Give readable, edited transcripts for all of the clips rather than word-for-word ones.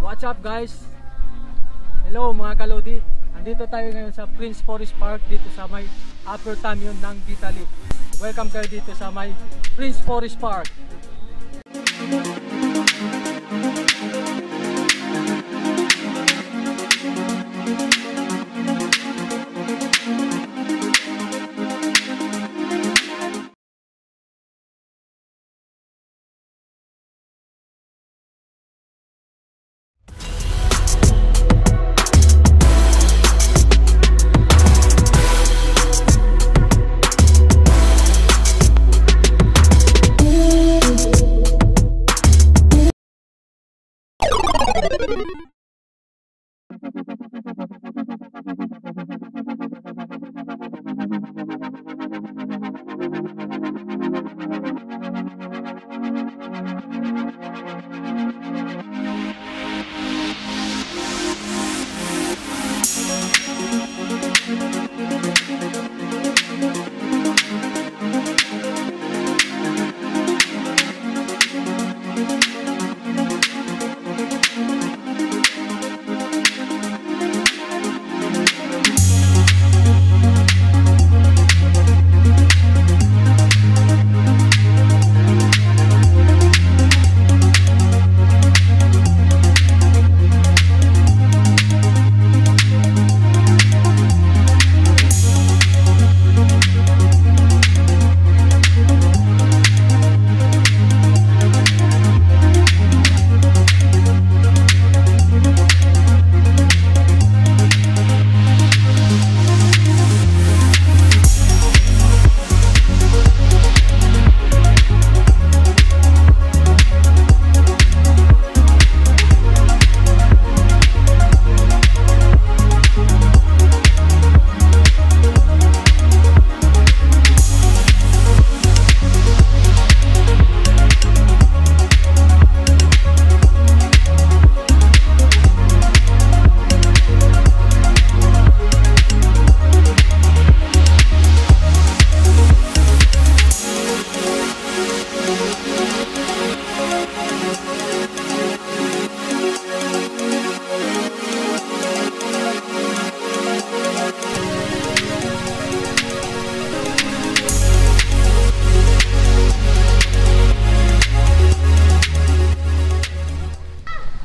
What's up guys? Hello mga kalodi. Andito tayo ngayon sa Prince Forest Park dito sa may Upper Tamyon ng Vitaly. Welcome kayo dito sa may Prince Forest Park.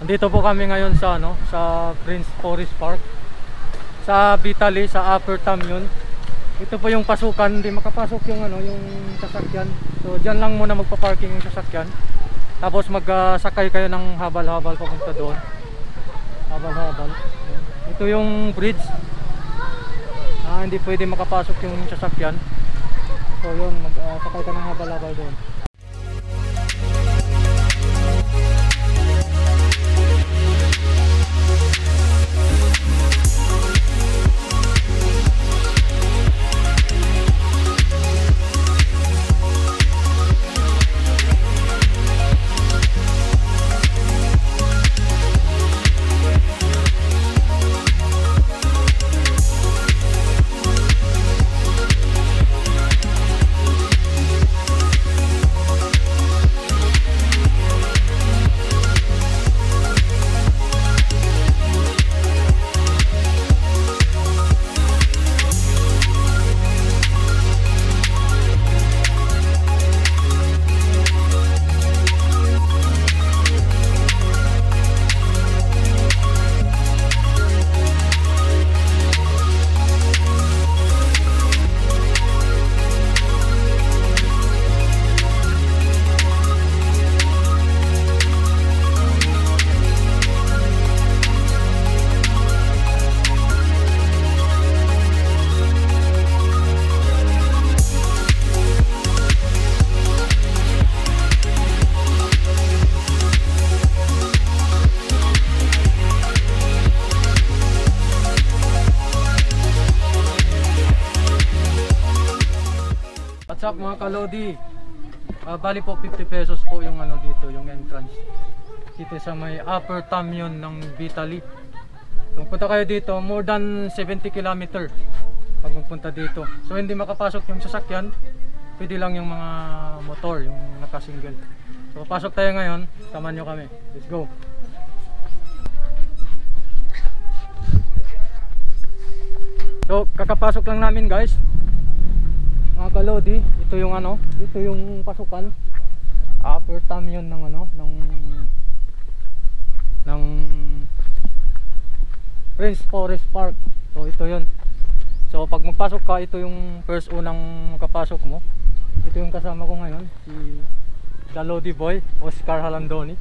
Dito po kami ngayon sa sa Prince Forest Park sa Vitaly sa Upper Tamyon. Ito po yung pasukan, hindi makapasok yung yung sasakyan. So diyan lang muna magpa-parking yung sasakyan. Tapos magsakay kayo ng habal-habal papunta doon. Habal-habal. Ito yung bridge. Hindi pwede makapasok yung sasakyan. So yun, magsakay ka ng habal-habal doon. What's up mga kalodi? Bali po 50 pesos po yung dito, yung entrance. Dito sa may Upper Tamyon ng Vitaly. Kung punta kayo dito, more than 70 km pag magpunta dito. So hindi makapasok yung sasakyan, pwede lang yung mga motor, yung naka-single. So pasok tayo ngayon, samahan nyo kami. Let's go! So kakapasok lang namin guys, mga kalodi. Ito yung ano, ito yung pasukan. Upper tam yun ng ano, ng Prince Forest Park. So ito yun. So pag magpasok ka, ito yung first unang makapasok mo. Ito yung kasama ko ngayon, si The Lodi Boy, Oscar Halandoni.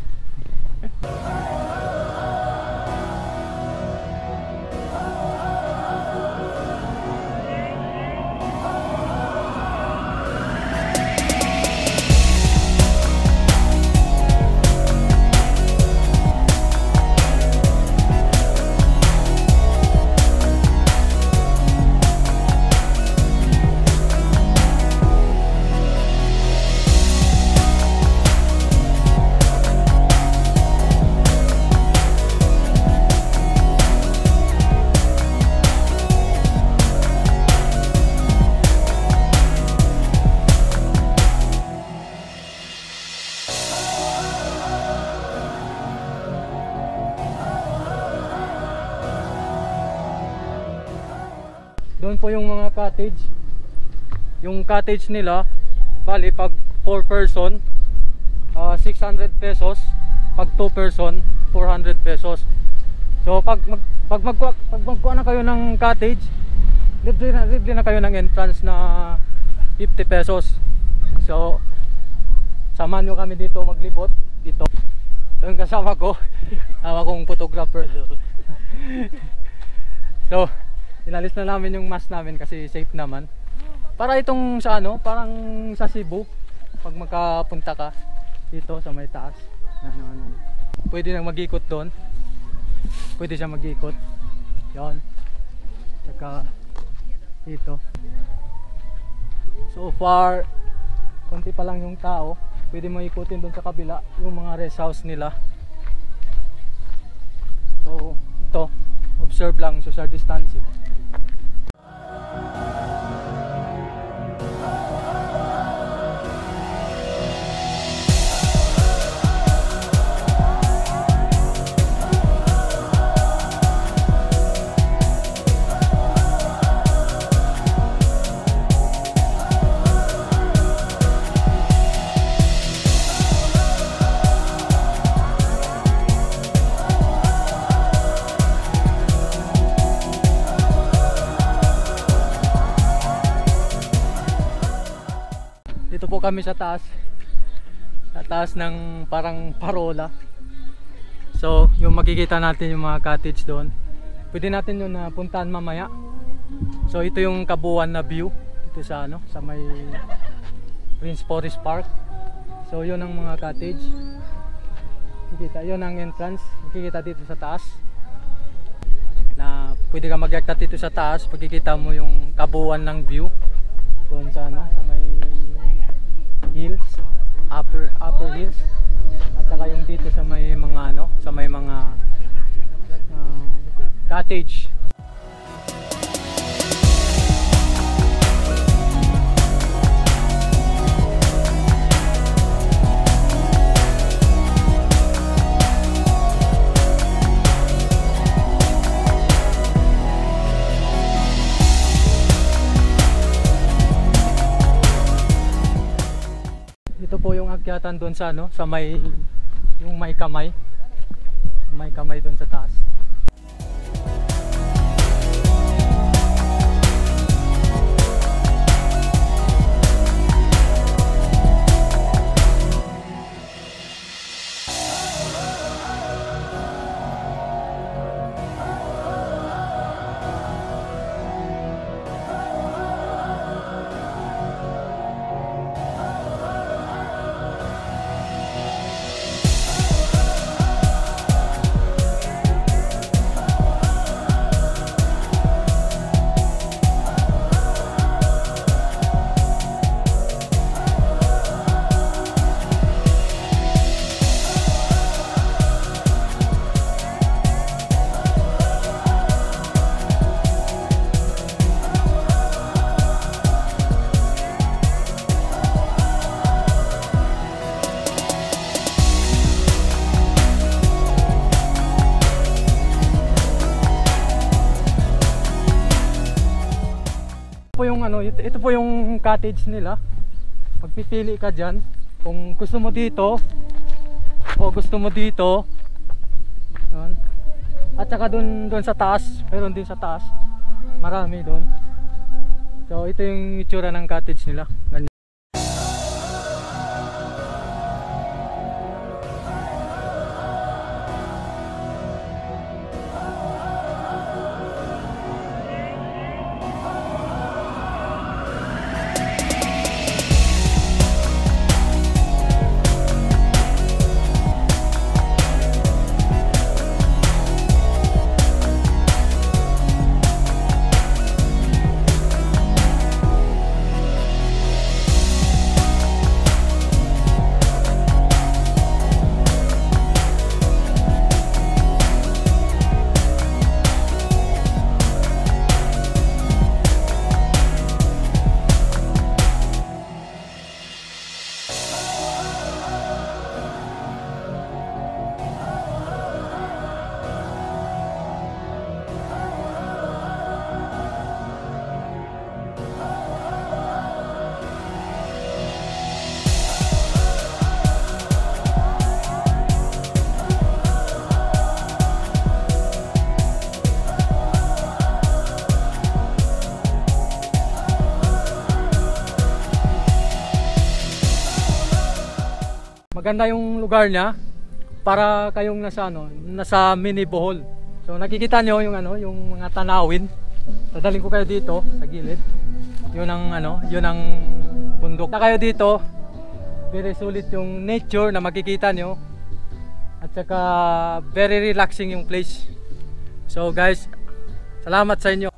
Doon po yung mga cottage. Yung cottage nila, bali pag 4 person, 600 pesos. Pag 2 person, 400 pesos. So pag magkuha na kayo ng cottage, libre na kayo ng entrance na 50 pesos. So samahan nyo kami dito maglibot dito. Ito yung kasama ko, kong photographer. So inalis na namin yung mask namin kasi safe naman. Para itong sa ano, parang sa Cebu, pag magkapunta ka dito sa may taas, pwede nang mag-ikot doon. Pwede siya mag-ikot. Yan. Saka dito. So far, konti pa lang yung tao. Pwede mo ikutin doon sa kabila, yung mga rest house nila. So ito, observe lang, social distancing. Dito po kami sa taas ng parang parola. So yung makikita natin yung mga cottage doon, pwede natin yun na puntahan mamaya. So ito yung kabuuan na view dito sa ano, sa may Prince Forest Park. So yun ang mga cottage. Makikita, yun ang entrance. Makikita dito sa taas na pwede ka mag-yakta dito sa taas. Pagkikita mo yung kabuuan ng view doon sa ano, sa may hills, upper hills, at saka yung dito sa may mga ano, sa may mga cottage. Ito po yung akyatan doon sa ano, sa may yung may kamay doon sa taas. yung ano, ito po yung cottage nila. Magpipili ka diyan kung gusto mo dito o gusto mo dito. Yun. At saka doon sa taas, meron din sa taas. Marami doon. So ito yung itsura ng cottage nila. Ganyan. Maganda yung lugar niya para kayong nasa ano, nasa mini Bohol. So nakikita nyo yung ano, yung mga tanawin. Dadalhin ko kayo dito sa gilid. Yun ang ano, yun ang bundok. Na kayo dito, very sulit yung nature na makikita nyo. At saka very relaxing yung place. So guys, salamat sa inyo.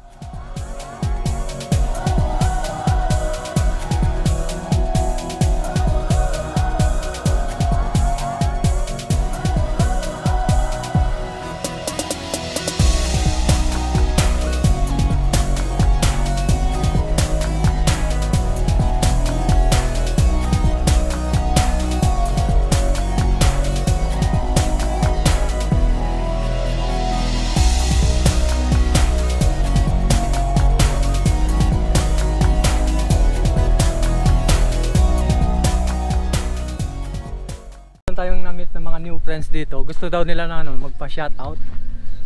Tayong na-meet ng mga new friends dito. Gusto daw nila na ano, magpa-shoutout.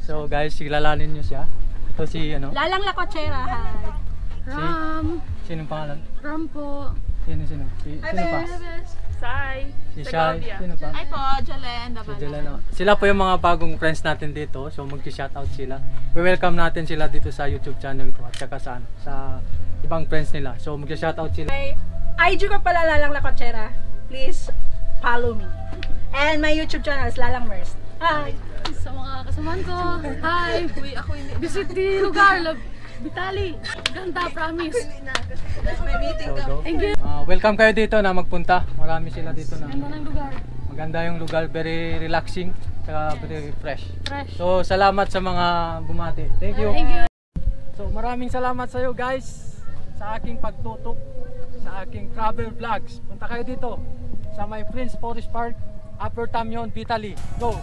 So guys, kilalanin nyo siya. Ito si ano? Lalang Lakotsera, hi. Ram. Sino pangalan? Ram po. Sino? Sino pa? Sai. Si Shai. Sino pa? Hi po, Jalen. Si Jalen. Sila po yung mga bagong friends natin dito. So mag-shoutout sila. We-welcome natin sila dito sa YouTube channel ko at saka sa ibang friends nila. So mag-shoutout sila. May IG ko pala Lalang Lakotsera. Please follow me. And my YouTube channel is Lalang Merst. Hi! Sa mga kasamahan ko, hi! Uy, ako hindi. Visit the lugar, Vitali. Ganda, promise. So, Thank you. welcome kayo dito na magpunta. Marami sila dito na. Ganda ng lugar. Maganda yung lugar, very relaxing, saka very fresh. Fresh. So salamat sa mga bumati. Thank you. Thank you. So maraming salamat sa iyo guys sa aking pagtutok sa aking travel vlogs. Punta kayo dito sa my Prince Forest Park, Upper Tamion, Vitali. Go!